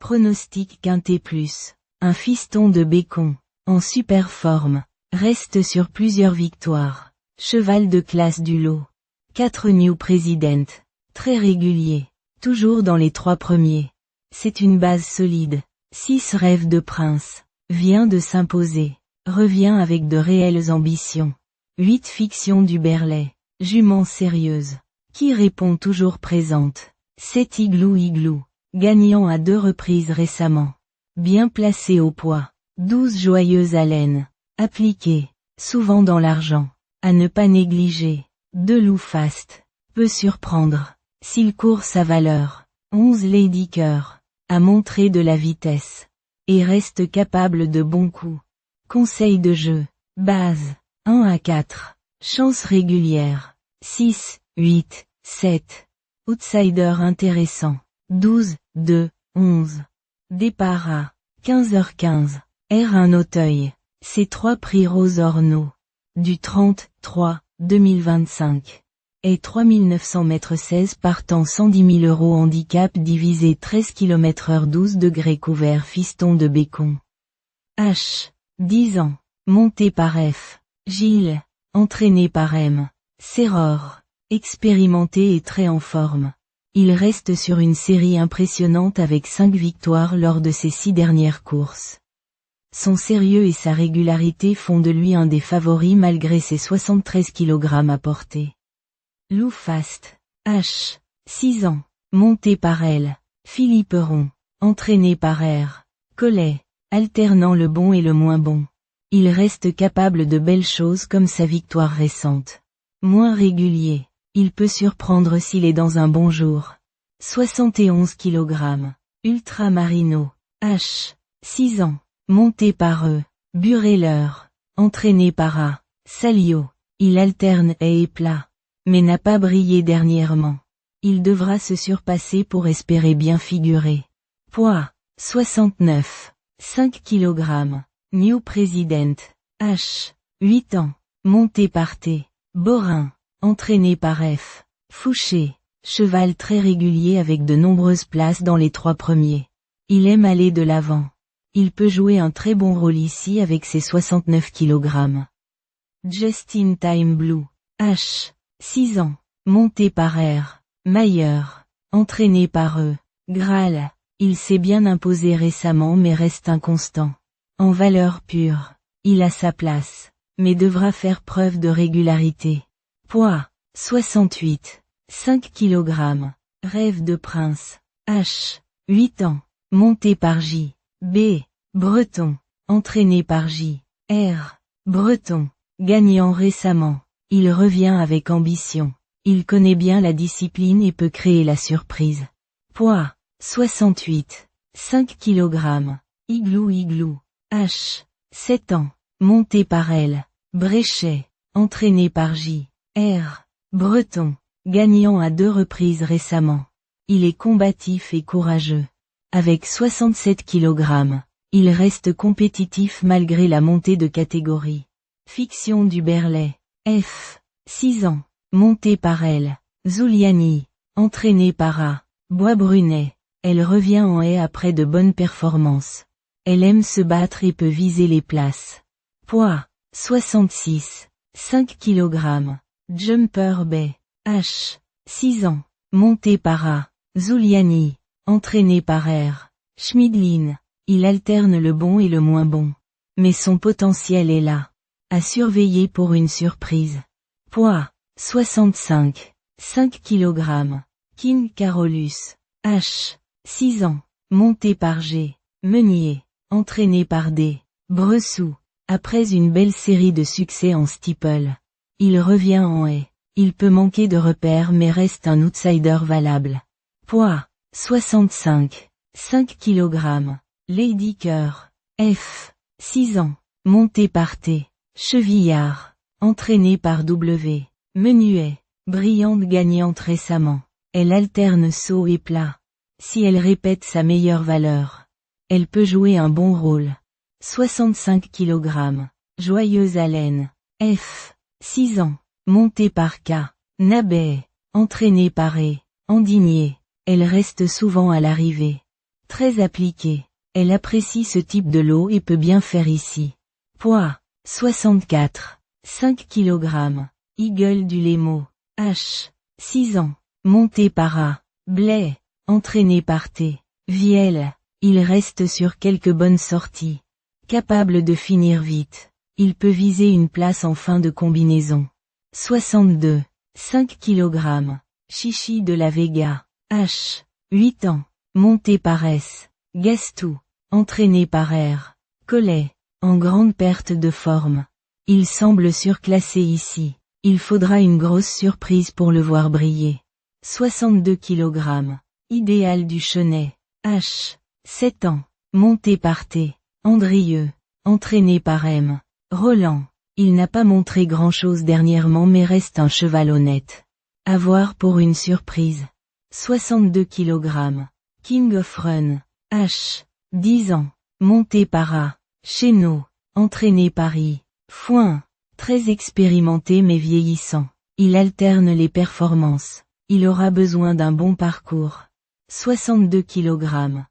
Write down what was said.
Pronostic quinté plus. Un fiston de Bécon, en super forme, reste sur plusieurs victoires. Cheval de classe du lot. 4 New President. Très régulier. Toujours dans les 3 premiers. C'est une base solide. 6 Rêve de prince. Vient de s'imposer. Revient avec de réelles ambitions. 8 Fiction du Berlay. Jument sérieuse. Qui répond toujours présente. 7 Igloo. Gagnant à 2 reprises récemment. Bien placé au poids. 12 Joyeuse haleine. Appliqué. Souvent dans l'argent. À ne pas négliger. 2 Loup Fast. Peut surprendre. S'il court sa valeur. 11 Lady Cœur. A montré de la vitesse. Et reste capable de bons coups. Conseil de jeu. Base. 1 à 4. Chance régulière. 6, 8, 7. Outsider intéressant. 12, 2, 11. Départ à 15h15. R1 Auteuil. C3 Prix Rose Orno. Du 30-3, 2025. Et 3900 m 16 partant 110 000 € handicap divisé 13 km/h 12 degrés couvert fiston de Bécon. H. 10 ans. Monté par F. Gilles. Entraîné par M. Serror. Expérimenté et très en forme. Il reste sur une série impressionnante avec 5 victoires lors de ses 6 dernières courses. Son sérieux et sa régularité font de lui un des favoris malgré ses 73 kg à porter. Loup Fast. H. 6 ans. Monté par L. Philippe Ron. Entraîné par R. Collet. Alternant le bon et le moins bon. Il reste capable de belles choses comme sa victoire récente. Moins régulier. Il peut surprendre s'il est dans un bon jour. 71 kg. Ultramarino. H. 6 ans. Monté par E. Bureller. Entraîné par A. Salio. Il alterne haie et plat. Mais n'a pas brillé dernièrement. Il devra se surpasser pour espérer bien figurer. Poids. 69. 5 kg. New President. H. 8 ans. Monté par T. Borin. Entraîné par F. Fouché. Cheval très régulier avec de nombreuses places dans les 3 premiers. Il aime aller de l'avant. Il peut jouer un très bon rôle ici avec ses 69 kg. Justin Time Blue. H. 6 ans. Monté par R. Mayer. Entraîné par E. Graal. Il s'est bien imposé récemment mais reste inconstant. En valeur pure. Il a sa place. Mais devra faire preuve de régularité. Poids. 68. 5 kg. Rêve de prince. H. 8 ans. Monté par J. B. Breton. Entraîné par J. R. Breton. Gagnant récemment. Il revient avec ambition. Il connaît bien la discipline et peut créer la surprise. Poids. 68. 5 kg. Igloo. H. 7 ans. Monté par L. Bréchet. Entraîné par J. R. Breton. Gagnant à 2 reprises récemment. Il est combatif et courageux. Avec 67 kg. Il reste compétitif malgré la montée de catégorie. Fiction du Berlay. F. 6 ans. Monté par L. Zuliani. Entraîné par A. Bois-Brunet. Elle revient en haie après de bonnes performances. Elle aime se battre et peut viser les places. Poids. 66. 5 kg. Jumper Bay. H. 6 ans. Monté par A. Zuliani. Entraîné par R. Schmidlin. Il alterne le bon et le moins bon. Mais son potentiel est là. À surveiller pour une surprise. Poids. 65. 5 kg. King Carolus. H. 6 ans. Monté par G. Meunier. Entraîné par D. Bressou. Après une belle série de succès en steeple. Il revient en haie. Il peut manquer de repères mais reste un outsider valable. Poids. 65. 5 kg. Lady Cœur. F. 6 ans. Monté par T. Chevillard. Entraîné par W. Menuet. Brillante gagnante récemment. Elle alterne saut et plat. Si elle répète sa meilleure valeur. Elle peut jouer un bon rôle. 65 kg. Joyeuse haleine. F. 6 ans. Monté par K. Nabet. Entraîné par E. Andigné. Elle reste souvent à l'arrivée. Très appliquée. Elle apprécie ce type de lot et peut bien faire ici. Poids. 64. 5 kg. Eagle du Lemo. H. 6 ans. Monté par A. Blais. Entraîné par T. Viel. Il reste sur quelques bonnes sorties. Capable de finir vite. Il peut viser une place en fin de combinaison. 62. 5 kg. Chichi de la Vega. H. 8 ans. Monté par S. Gastou. Entraîné par R. Collet. En grande perte de forme. Il semble surclassé ici. Il faudra une grosse surprise pour le voir briller. 62 kg. Idéal du Chenet. H. 7 ans. Monté par T. Andrieux. Entraîné par M. Roland. Il n'a pas montré grand-chose dernièrement mais reste un cheval honnête. À voir pour une surprise. 62 kg. King of Run. H. 10 ans. Monté par A. Chéneau. Entraîné par I. Foin. Très expérimenté mais vieillissant. Il alterne les performances. Il aura besoin d'un bon parcours. 62 kg.